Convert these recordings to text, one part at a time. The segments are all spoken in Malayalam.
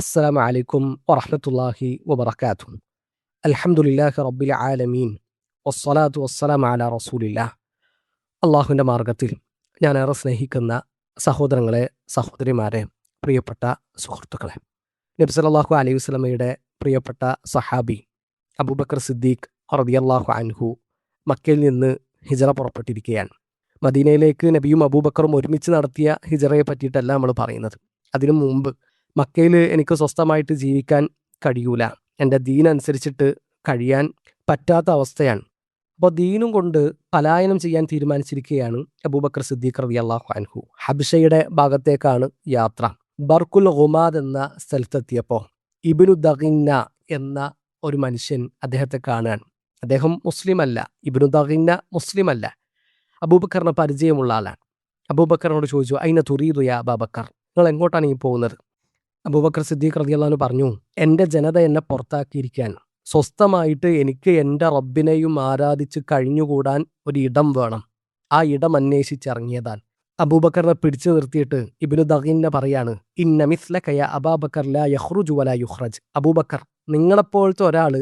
السلام عليكم ورحمة الله وبركاته. الحمد لله رب العالمين والصلاة والسلام على رسول الله. അള്ളാഹുവിൻ്റെ മാർഗത്തിൽ ഞാനേറെ സ്നേഹിക്കുന്ന സഹോദരങ്ങളെ, സഹോദരിമാരെ, പ്രിയപ്പെട്ട സുഹൃത്തുക്കളെ, നബി സല്ലല്ലാഹു അലൈഹി വസല്ലമയുടെ പ്രിയപ്പെട്ട സഹാബി അബൂബക്കർ സിദ്ദീഖ് റളിയല്ലാഹു അൻഹു മക്കയിൽ നിന്ന് ഹിജറ പുറപ്പെട്ടിരിക്കുകയാണ്. മദീനയിലേക്ക് നബിയും അബൂബക്കറും ഒരുമിച്ച് നടത്തിയ ഹിജറയെ പറ്റിയിട്ടല്ല നമ്മൾ പറയുന്നത്. അതിനു മുമ്പ് മക്കയിൽ എനിക്ക് സ്വസ്ഥമായിട്ട് ജീവിക്കാൻ കഴിയൂല, എൻ്റെ ദീൻ അനുസരിച്ചിട്ട് കഴിയാൻ പറ്റാത്ത അവസ്ഥയാണ്. അപ്പോൾ ദീനും കൊണ്ട് പലായനം ചെയ്യാൻ തീരുമാനിച്ചിരിക്കുകയാണ് അബൂബക്കർ സിദ്ദീഖ് റളിയല്ലാഹു അൻഹു. ഹബ്ശയുടെ ഭാഗത്തേക്കാണ് യാത്ര. ബർക്കുൽ ഗുമാദ് എന്ന സ്ഥലത്തെത്തിയപ്പോൾ ഇബ്നു ദഗിന്ന എന്ന ഒരു മനുഷ്യൻ അദ്ദേഹത്തെ കാണുകയാണ്. അദ്ദേഹം മുസ്ലിമല്ല, ഇബ്നു ദഗിന്ന മുസ്ലിമല്ല, അബൂബക്കറിന് പരിചയമുള്ള ആളാണ്. അബൂബക്കറിനോട് ചോദിച്ചു, അയിന തുരീദു യാ അബൂബക്കർ, നിങ്ങൾ എങ്ങോട്ടാണ് ഈ പോകുന്നത്? അബൂബക്കർ സിദ്ദീഖ് റളിയല്ലാഹു അൻഹു പറഞ്ഞു, എൻ്റെ ജനത എന്നെ പുറത്താക്കിയിരിക്കുകയാണ്. സ്വസ്ഥമായിട്ട് എനിക്ക് എൻ്റെ റബ്ബിനെയും ആരാധിച്ച് കഴിഞ്ഞുകൂടാൻ ഒരു ഇടം വേണം. ആ ഇടം അന്വേഷിച്ചിറങ്ങിയതാണ്. അബൂബക്കറിനെ പിടിച്ചു നിർത്തിയിട്ട് ഇബ്നു ദഗിന്ന പറയാണ്, ഇന്ന മിസ്ലക യാ അബൂബക്കർ ലാ യഖ്റുജു വലാ യുഖ്റജ്. അബൂബക്കർ, നിങ്ങളെപ്പോലത്തെ ഒരാൾ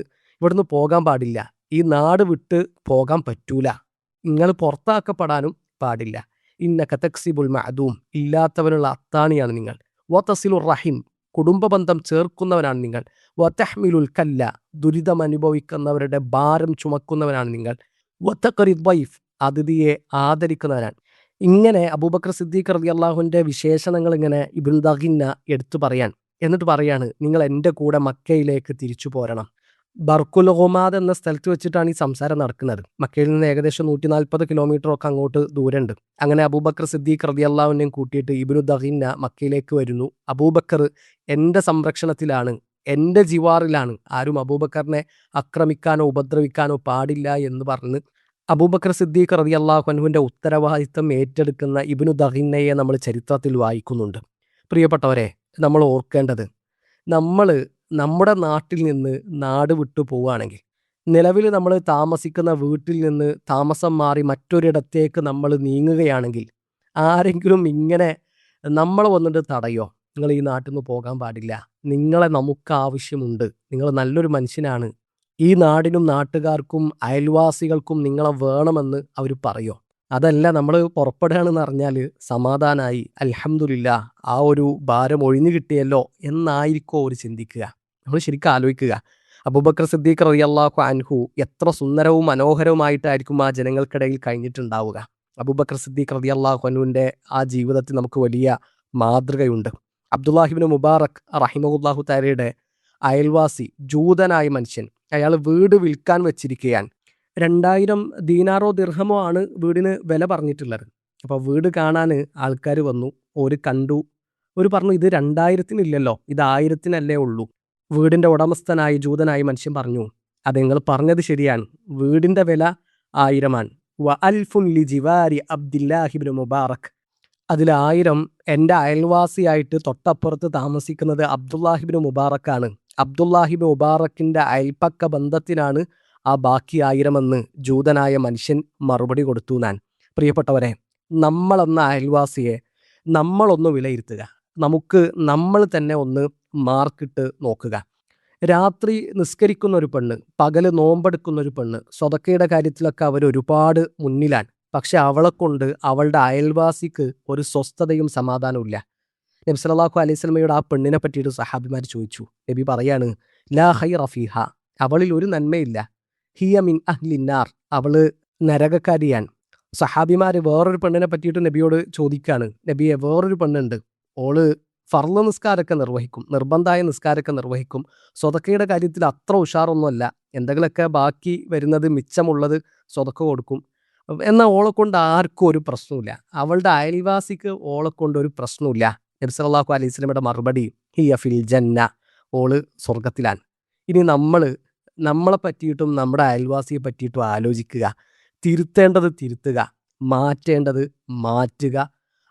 ഇവിടുന്ന് പോകാൻ പാടില്ല, ഈ നാട് വിട്ട് പോകാൻ പറ്റൂല, നിങ്ങൾ പുറത്താക്കപ്പെടാനും പാടില്ല. ഇന്നക തക്സിബുൽ മഅദൂം, ഇല്ലാത്തവനുള്ള അത്താണിയാണ് നിങ്ങൾ. വതസിലുർ റഹിം, കുടുംബബന്ധം ചേർക്കുന്നവനാണ് നിങ്ങൾ. വതഹ്മിലുൽ കല്ല, ദുരിതം അനുഭവിക്കുന്നവരുടെ ഭാരം ചുമക്കുന്നവനാണ് നിങ്ങൾ. വതഖരി ദൈഫ്, അതിഥിയെ ആദരിക്കുന്നവനാണ്. ഇങ്ങനെ അബൂബക്കർ സിദ്ദീഖ് റളിയല്ലാഹുവിൻ്റെ വിശേഷണങ്ങൾ ഇങ്ങനെ ഇബ്നു ദഗിന്ന എടുത്തു പറയാൻ, എന്നിട്ട് പറയാണ്, നിങ്ങൾ എൻ്റെ കൂടെ മക്കയിലേക്ക് തിരിച്ചു പോരണം. ബർക്കുൽ ഗുമാദ് എന്ന സ്ഥലത്ത് വെച്ചിട്ടാണ് ഈ സംസാരം നടക്കുന്നത്. മക്കയിൽ നിന്ന് ഏകദേശം 140 കിലോമീറ്ററൊക്കെ അങ്ങോട്ട് ദൂരമുണ്ട്. അങ്ങനെ അബൂബക്കർ സിദ്ദീഖ് റളിയല്ലാഹുവിനെയും കൂട്ടിയിട്ട് ഇബ്നു ദഗിന്ന മക്കയിലേക്ക് വരുന്നു. അബൂബക്കർ എൻ്റെ സംരക്ഷണത്തിലാണ്, എൻ്റെ ജിവാറിലാണ്, ആരും അബൂബക്കറിനെ ആക്രമിക്കാനോ ഉപദ്രവിക്കാനോ പാടില്ല എന്ന് പറഞ്ഞ് അബൂബക്കർ സിദ്ദീഖ് റളിയല്ലാഹു അൻഹുവിൻ്റെ ഉത്തരവാദിത്തം ഏറ്റെടുക്കുന്ന ഇബ്നു ദഗിന്നയെ നമ്മൾ ചരിത്രത്തിൽ വായിക്കുന്നുണ്ട്. പ്രിയപ്പെട്ടവരെ, നമ്മൾ ഓർക്കേണ്ടത്, നമ്മൾ നമ്മുടെ നാട്ടിൽ നിന്ന് നാട് വിട്ടു പോവുകയാണെങ്കിൽ, നിലവിൽ നമ്മൾ താമസിക്കുന്ന വീട്ടിൽ നിന്ന് താമസം മാറി മറ്റൊരിടത്തേക്ക് നമ്മൾ നീങ്ങുകയാണെങ്കിൽ, ആരെങ്കിലും ഇങ്ങനെ നമ്മളെ വന്നിട്ട് തടയോ, നിങ്ങൾ ഈ നാട്ടിൽ നിന്ന് പോകാൻ പാടില്ല, നിങ്ങളെ നമുക്ക് ആവശ്യമുണ്ട്, നിങ്ങൾ നല്ലൊരു മനുഷ്യനാണ്, ഈ നാടിനും നാട്ടുകാർക്കും അയൽവാസികൾക്കും നിങ്ങളെ വേണമെന്ന് അവർ പറയോ? അതല്ല, നമ്മൾ പുറപ്പെടുകയാണെന്ന് അറിഞ്ഞാൽ സമാധാനമായി, അൽഹംദുലില്ലാ, ആ ഒരു ഭാരം ഒഴിഞ്ഞു കിട്ടിയല്ലോ എന്നായിരിക്കോ അവർ ചിന്തിക്കുക. നമ്മൾ ശരിക്കും ആലോചിക്കുക, അബൂബക്കർ സിദ്ദീഖ് റളിയല്ലാഹു അൻഹു എത്ര സുന്ദരവും മനോഹരവുമായിട്ടായിരിക്കും ആ ജനങ്ങൾക്കിടയിൽ കഴിഞ്ഞിട്ടുണ്ടാവുക. അബൂബക്കർ സിദ്ദീഖ് റളിയല്ലാഹു അൻഹുവിൻ്റെ ആ ജീവിതത്തിൽ നമുക്ക് വലിയ മാതൃകയുണ്ട്. അബ്ദുല്ലാഹി ഇബ്നു മുബാറക് റഹിമഹുല്ലാഹു തആലയുടെ അയൽവാസി, ജൂതനായ മനുഷ്യൻ, അയാൾ വീട് വിൽക്കാൻ വെച്ചിരിക്കുകയാണ്. 2000 ദീനാറോ ദിർഹമോ ആണ് വീടിന് വില പറഞ്ഞിട്ടുള്ളത്. അപ്പോൾ വീട് കാണാൻ ആൾക്കാർ വന്നു, ഒരു കണ്ടു, ഒരു പറഞ്ഞു, ഇത് 2000-ത്തിനില്ലല്ലോ, ഇത് 1000-ത്തിനല്ലേ ഉള്ളൂ. വീടിൻ്റെ ഉടമസ്ഥനായ ജൂതനായ മനുഷ്യൻ പറഞ്ഞു, അത് നിങ്ങൾ പറഞ്ഞത് ശരിയാണ്, വീടിൻ്റെ വില 1000-ആണ്. വ അൽഫുൻ ലി ജിവാരി അബ്ദുല്ലാഹി ഇബ്നു മുബാറക്, അതിൽ 1000 എൻ്റെ അയൽവാസിയായിട്ട് തൊട്ടപ്പുറത്ത് താമസിക്കുന്നത് അബ്ദുല്ലാഹി ഇബ്നു മുബാറക്കാണ്. അബ്ദുല്ലാഹി ഇബ്നു മുബാറക്കിൻ്റെ അയൽപ്പക്ക ബന്ധത്തിനാണ് ആ ബാക്കി 1000 എന്ന് ജൂതനായ മനുഷ്യൻ മറുപടി കൊടുത്തു. ഞാൻ പ്രിയപ്പെട്ടവരെ, നമ്മളെന്ന അയൽവാസിയെ നമ്മളൊന്ന് വിലയിരുത്തുക. നമുക്ക് നമ്മൾ തന്നെ ഒന്ന് മാർക്കിട്ട് നോക്കുക. രാത്രി നിസ്കരിക്കുന്ന ഒരു പെണ്ണ്, പകല് നോമ്പെടുക്കുന്ന ഒരു പെണ്ണ്, സ്വതക്കയുടെ കാര്യത്തിലൊക്കെ അവർ ഒരുപാട് മുന്നിലാണ്. പക്ഷെ അവളെ കൊണ്ട് അവളുടെ അയൽവാസിക്ക് ഒരു സ്വസ്ഥതയും സമാധാനവും ഇല്ല. നബി സല്ലല്ലാഹു അലൈഹി വസല്ലമയുടെ ആ പെണ്ണിനെ പറ്റിയിട്ട് സഹാബിമാർ ചോദിച്ചു. നബി പറയാണ്, ലാ ഖൈറ ഫീഹ, അവളിൽ ഒരു നന്മയില്ല. ഹിയ മിൻ അഹ്ലിന്നാർ, അവള് നരകക്കാരിയാണ്. സഹാബിമാർ വേറൊരു പെണ്ണിനെ പറ്റിയിട്ട് നബിയോട് ചോദിക്കുകയാണ്, നബിയെ, വേറൊരു പെണ്ണുണ്ട്, ഓള് ഫർള് നിസ്കാരമൊക്കെ നിർവഹിക്കും, നിർബന്ധമായ നിസ്കാരമൊക്കെ നിർവഹിക്കും, സ്വതക്കയുടെ കാര്യത്തിൽ അത്ര ഉഷാറൊന്നുമല്ല, എന്തെങ്കിലുമൊക്കെ ബാക്കി വരുന്നത് മിച്ചമുള്ളത് സ്വതക്ക കൊടുക്കും, എന്നാൽ ഓളെ കൊണ്ട് ആർക്കും ഒരു പ്രശ്നമില്ല, അവളുടെ അയൽവാസിക്ക് ഓളെ കൊണ്ട് ഒരു പ്രശ്നമില്ല. നബി സല്ലല്ലാഹു അലൈഹി വസല്ലമയുടെ മറുപടി, ഹിയ ഫിൽ ജന്ന, ഓള് സ്വർഗത്തിലാണ്. ഇനി നമ്മളെ പറ്റിയിട്ടും നമ്മുടെ അയൽവാസിയെ പറ്റിയിട്ടും ആലോചിക്കുക. തിരുത്തേണ്ടത് തിരുത്തുക, മാറ്റേണ്ടത് മാറ്റുക.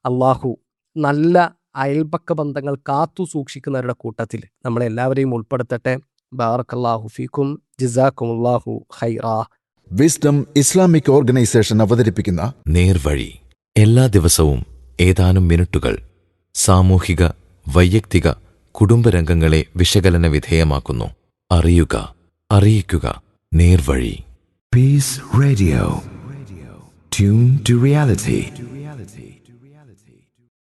അള്ളാഹു നല്ല അയൽപക്ക ബന്ധങ്ങൾ കാത്തു സൂക്ഷിക്കുന്നവരുടെ കൂട്ടത്തിൽ നമ്മളെല്ലാവരെയും ഉൾപ്പെടുത്തട്ടെ. ബാറക്കല്ലാഹു ഫീക്കും, ജസാക്കുമുല്ലാഹു ഖൈറാ. വിസ്ഡം ഇസ്ലാമിക് ഓർഗനൈസേഷൻ അവതരിപ്പിക്കുന്ന നേർവഴി, എല്ലാ ദിവസവും ഏതാനും മിനിറ്റുകൾ സാമൂഹിക, വൈയക്തിക, കുടുംബരംഗങ്ങളെ വിശകലന വിധേയമാക്കുന്നു. അറിയുക, അറിയിക്കുക, നേർവഴി. Peace Radio. Tune to reality.